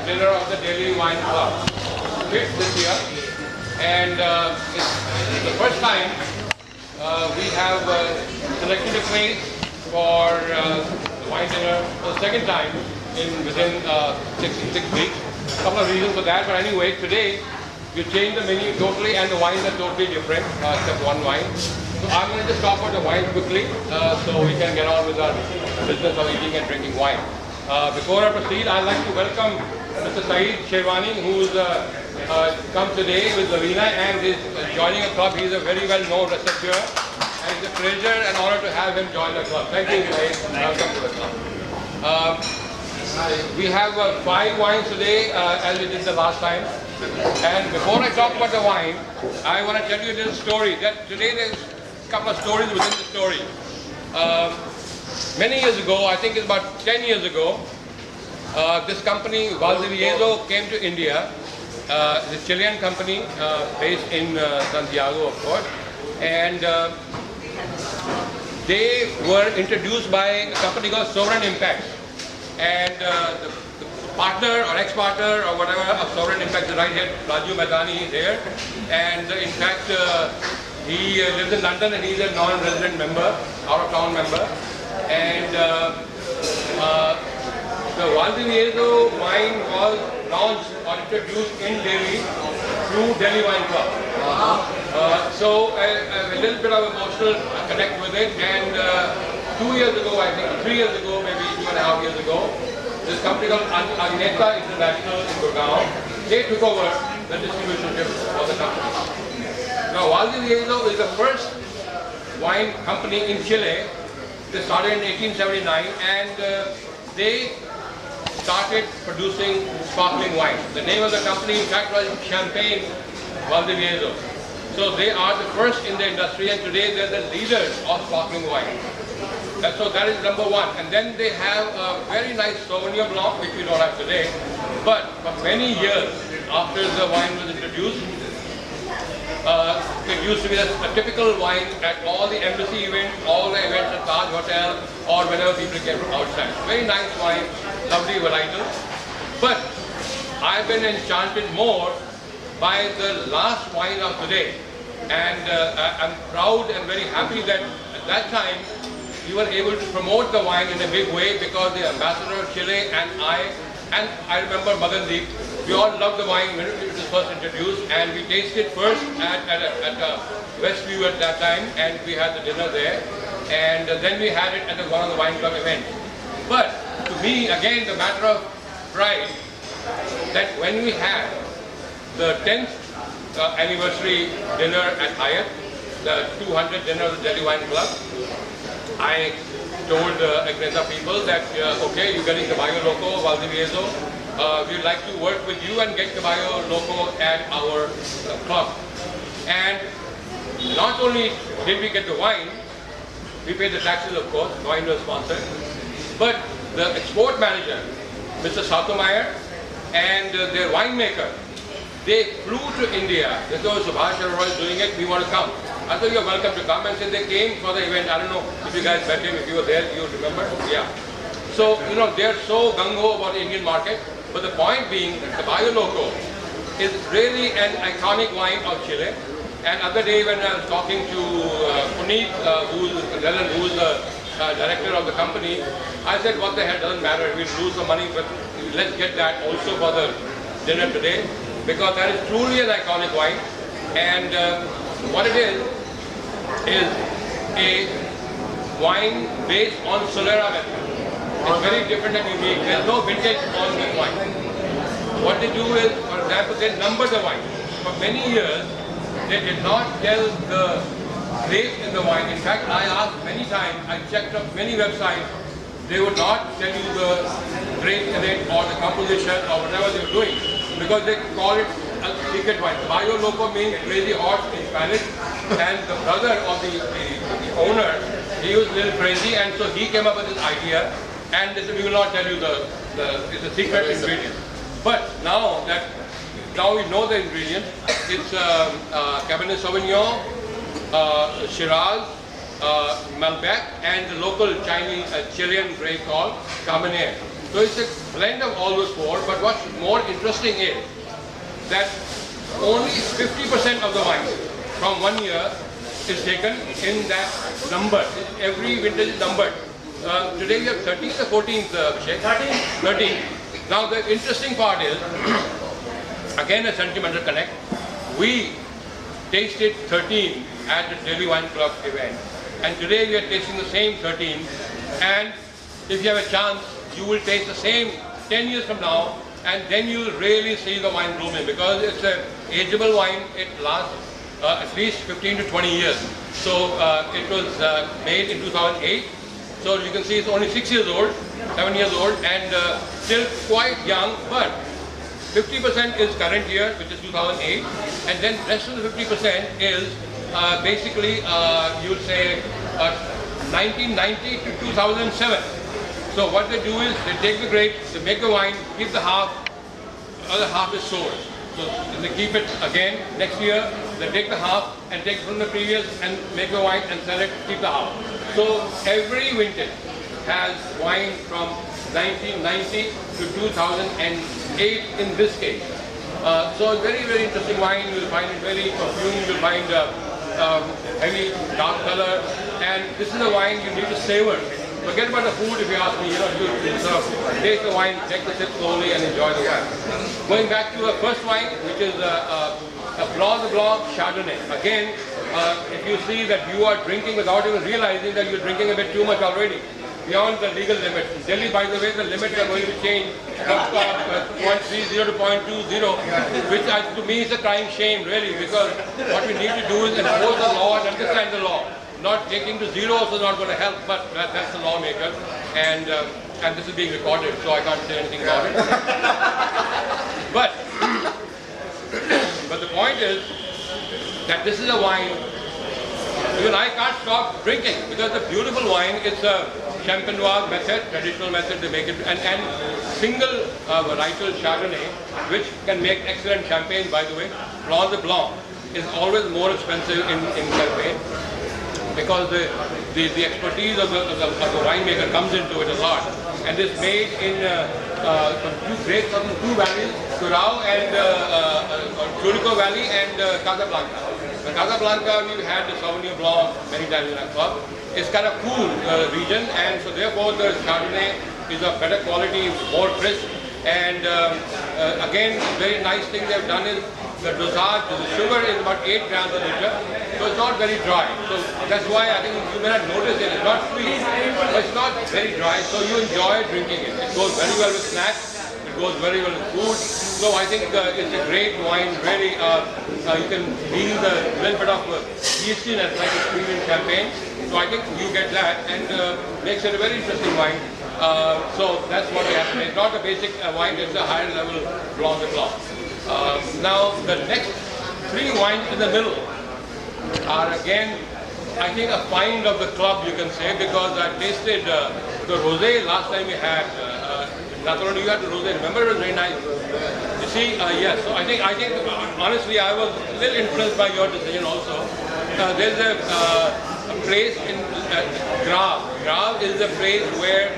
dinner of the Delhi Wine Club this year, and it's the first time we have selected a place for the wine dinner for the second time within 6 weeks. A couple of reasons for that, but anyway, today we changed the menu totally, and the wines are totally different except one wine. So I'm going to just talk about the wine quickly so we can get on with our business of eating and drinking wine. Before I proceed, I'd like to welcome Mr. Saeed Sherwani, who's come today with Lavina and is joining a club. He's a very well-known researcher, and it's a pleasure and honor to have him join the club. Thank you, Saeed. Welcome to the club. We have 5 wines today, as we did the last time. And before I talk about the wine, I want to tell you a little story. That today there's a couple of stories within the story. Many years ago, I think it's about 10 years ago, this company, Valdivieso, came to India. The Chilean company based in Santiago, of course. And they were introduced by a company called Sovereign Impact. And the partner or ex-partner or whatever of Sovereign Impact is right here. Raju Madani is here. And in fact, he lives in London and he's a non-resident member, out-of-town member. And the Valdivieso wine was launched or introduced in Delhi through Delhi Wine Club. So a little bit of emotional connect with it. And 2 years ago, I think, 3 years ago, maybe 2.5 years ago, this company called Agneta International in Gurgaon, they took over the distributorship for the company. Now, Valdivieso is the first wine company in Chile. They started in 1879 and they started producing sparkling wine. The name of the company, in fact, was Champagne Valdivieso. So they are the first in the industry, and today they're the leaders of sparkling wine. So that is number one. And then they have a very nice Sauvignon Blanc, which we don't have today. But for many years after the wine was introduced, it used to be a typical wine at all the embassy events, all the events at Taj Hotel, or whenever people came from outside. Very nice wine, lovely varietal. But I've been enchanted more by the last wine of today. And I'm proud and very happy that at that time we were able to promote the wine in a big way, because the ambassador of Chile and I remember Magandeep, we all loved the wine when it was first introduced, and we tasted first at Westview at that time, and we had the dinner there, and then we had it at one of the wine club events. But to me, again, the matter of pride, that when we had the 10th anniversary dinner at Hyatt, the 200th dinner of the Delhi Wine Club, I told Agneta people that, okay, you're getting Caballo Loco, Valdivieso. We'd like to work with you and get Caballo Loco at our club. And not only did we get the wine, we paid the taxes, of course, wine was sponsored, but the export manager, Mr. Sotomayor, and their winemaker, they flew to India. They thought Subhash Agarwal is doing it, we want to come. I thought you're welcome to come, and said they came for the event. I don't know if you guys met him, if you were there, you remember? Yeah. So, you know, they're so gung-ho about the Indian market, but the point being that Caballo Loco is really an iconic wine of Chile. And other day when I was talking to Puneet, who's the director of the company, I said, what the hell, doesn't matter, we'll lose the money, but let's get that also for the dinner today, because that is truly an iconic wine. And what it is a wine based on Solera method. It's very different and unique. There's no vintage on this wine. What they do is, for example, they number the wine. For many years, they did not tell the grapes in the wine. In fact, I asked many times, I checked up many websites, they would not tell you the grape in it or the composition or whatever they were doing, because they call it a secret wine. Caballo Loco means crazy horse in Spanish, and the brother of the owner, he was a little crazy, and so he came up with this idea, and they said, we will not tell you it's a secret ingredient. But now we know the ingredients. It's Cabernet Sauvignon, Shiraz, Malbec, and the local Chinese Chilean grape called Cabernet. So it's a blend of all those four, but what's more interesting is that only 50% of the wine from 1 year is taken in that number. Every vintage is numbered. Today we have 13th or 14th, Abhishek? 13. Now the interesting part is, again a sentimental connect, we tasted 13 at the Delhi Wine Club event, and today we are tasting the same 13, and if you have a chance, you will taste the same 10 years from now, and then you will really see the wine blooming, because it's an ageable wine. It lasts at least 15 to 20 years. So it was made in 2008. So you can see it's only 6 years old, 7 years old, and still quite young, but 50% is current year, which is 2008, and then rest of the 50% is basically, you would say, 1990 to 2007. So what they do is they take the grapes, they make the wine, keep the half, the other half is sold. So they keep it again next year, they take the half and take from the previous and make the wine and sell it, keep the half. So every vintage has wine from 1990 to 2008 in this case. So very, very interesting wine. You'll find it very perfumed, you'll find heavy dark color, and this is a wine you need to savor. Forget about the food if you ask me, you sort of taste the wine, take the sip slowly and enjoy the wine. Going back to the first wine, which is a Blanc de Blanc Chardonnay. Again, if you see that you are drinking without even realizing that you're drinking a bit too much already, beyond the legal limit. In Delhi, by the way, the limits are going to change from 0.30 to 0.20, which to me is a crying shame, really, because what we need to do is enforce the law and understand the law. Not taking to zero also not going to help, but that's the lawmaker, and this is being recorded, so I can't say anything about it. But the point is that this is a wine. Even I can't stop drinking because the beautiful wine. It's a Champenoise method, traditional method they make it, and single varietal Chardonnay, which can make excellent champagne. By the way, Blanc de Blanc is always more expensive in champagne, because the expertise of the winemaker comes into it a lot, and it's made in two grapes from two valleys, Curacao and Churico Valley and Casablanca. The Casablanca, we've had the Sauvignon Blanc many times in our club. It's kind of cool region, and so therefore the Chardonnay is of better quality, more crisp, and again, very nice thing they've done is the dosage, the sugar is about 8 grams a liter, so it's not very dry. So that's why I think you may not notice it. It's not sweet, but it's not very dry, so you enjoy drinking it. It goes very well with snacks, it goes very well with food. So I think it's a great wine, really. You can feel the little bit of yeastiness like a premium champagne. So I think you get that, and makes it a very interesting wine. So that's what we have to make. Not a basic wine, it's a higher level Blanc de Blanc. Now the next three wines in the middle are again, I think, a find of the club, you can say, because I tasted the rosé last time we had. Not only you had the rosé, remember, it was very nice. You see, yes. So I think honestly I was a little influenced by your decision also. There's a place in Grave. Grave is a place where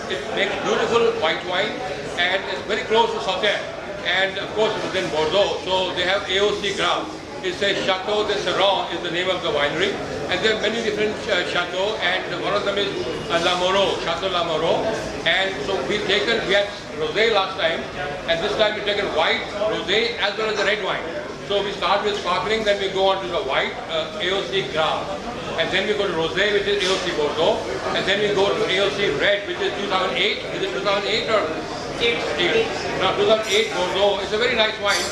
it makes beautiful white wine, and it's very close to Sauterre. And of course it was in Bordeaux, so they have AOC Grave. It says Chateau de Serran is the name of the winery, and there are many different chateaux, and one of them is La Moreau, Chateau La Moreau. And so we had rosé last time, and this time we've taken white, rosé, as well as the red wine. So we start with sparkling, then we go on to the white, AOC Grave, and then we go to rosé, which is AOC Bordeaux, and then we go to AOC red, which is 2008. Is it 2008 or? 8. Now 2008 Bordeaux. It's a very nice wine.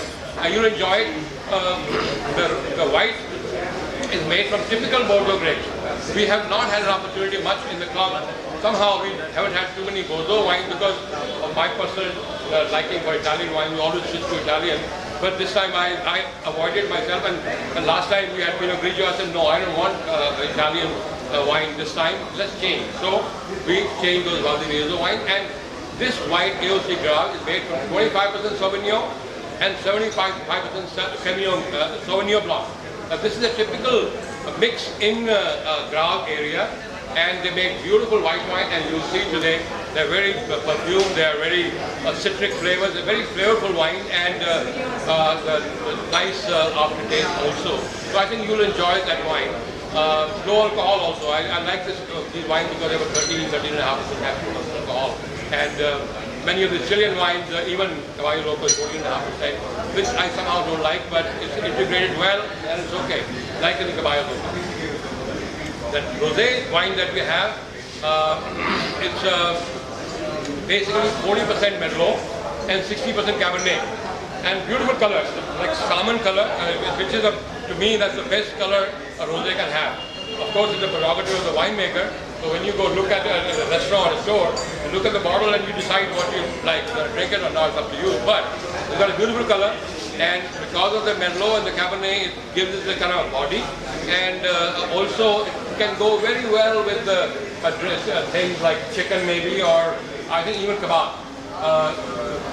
You'll enjoy it. The white is made from typical Bordeaux grapes. We have not had an opportunity much in the club. Somehow we haven't had too many Bordeaux wines because of my personal liking for Italian wine. We always switch to Italian. But this time I avoided myself, and last time we had Pinot Grigio. I said, no, I don't want Italian wine this time. Let's change. So we changed those Valdivieso wine, and this white AOC Grave is made from 25% Sauvignon and 75% Sauvignon Blanc. This is a typical mix in Grave area, and they make beautiful white wine, and you'll see today They're very perfumed, they are very citric flavors, a very flavorful wine, and the nice aftertaste also. So I think you'll enjoy that wine. Low alcohol also. I like these wines because they were 13.5% alcohol. And many of the Chilean wines, even Caballo Loco is 14.5%, which I somehow don't like, but it's integrated well and it's okay, like in the Caballo Loco. The rosé wine that we have, it's basically 40% Merlot and 60% Cabernet. And beautiful color, like salmon color, which is, to me, that's the best color a rosé can have. Of course, it's the prerogative of the winemaker. So when you go look at it at a restaurant or a store, you look at the bottle and you decide what you like, drink it or not, it's up to you. But it's got a beautiful color, and because of the Merlot and the Cabernet, it gives it a kind of a body. And also, it can go very well with the things like chicken maybe, or I think even kebab.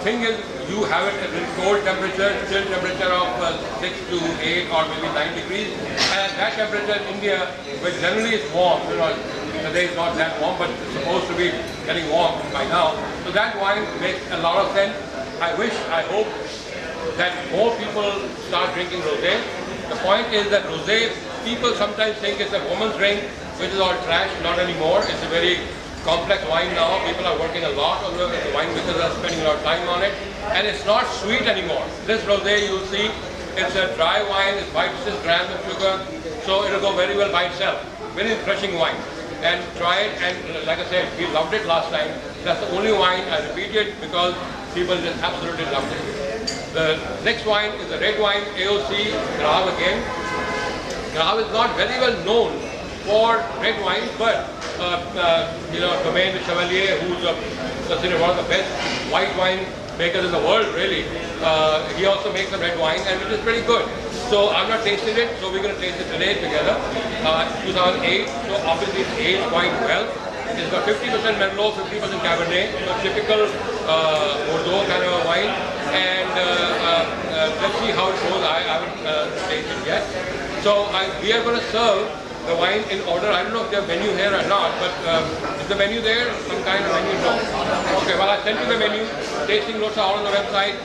Thing is, you have it at a cold temperature, chill temperature of 6 to 8 or maybe 9 degrees. And at that temperature in India, which generally is warm, today is not that warm, but it's supposed to be getting warm by now. So that wine makes a lot of sense. I hope that more people start drinking rosé. The point is that rosé, people sometimes think it's a woman's drink, which is all trash. Not anymore. It's a very complex wine now. People are working a lot on the winemakers are spending a lot of time on it, and it's not sweet anymore. This rosé, you'll see, it's a dry wine. It's 5-6 grams of sugar, so it'll go very well by itself. Very refreshing wine, and try it. And like I said, we loved it last time. That's the only wine I repeated because people just absolutely loved it. The next wine is the red wine, AOC Graave again. Graave is not very well known for red wine, but Domaine de Chevalier, who's considered one of the best white wine makers in the world, really. He also makes a red wine, and it is pretty good. So I've not tasted it, so we're going to taste it today together. 2008, so obviously it's aged quite well. It's got 50% Merlot, 50% Cabernet, so typical Bordeaux kind of a wine. And let's see how it goes. I haven't tasted it yet. So we are going to serve the wine in order. I don't know if there's a menu here or not, but is the menu there? Some kind of menu? No. Okay, well, I sent you the menu. Tasting notes are all on the website.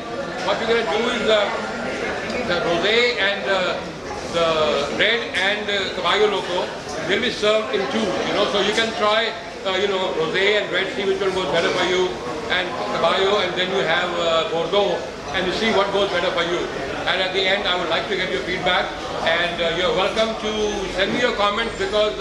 What we're going to do is the rosé and the red and Caballo Loco will be served in two. So you can try, rosé and red, see which one goes better for you, and Caballo, and then you have Bordeaux, and you see what goes better for you. And at the end, I would like to get your feedback, and you're welcome to send me your comments because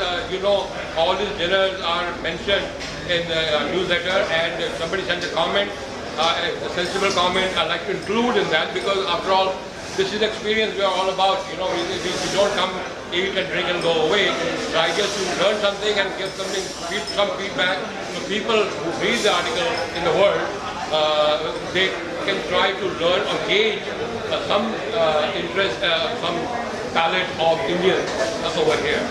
all these dinners are mentioned in the newsletter, and if somebody sends a comment, a sensible comment, I'd like to include in that because after all, this is the experience we are all about. We don't come, eat and drink and go away. The idea is to learn something and give some feedback to people who read the article in the world. They can try to learn or gauge some interest, some palate of Indians over here.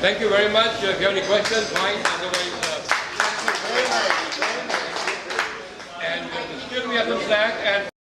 Thank you very much. If you have any questions, fine. Otherwise, and still we have some snack and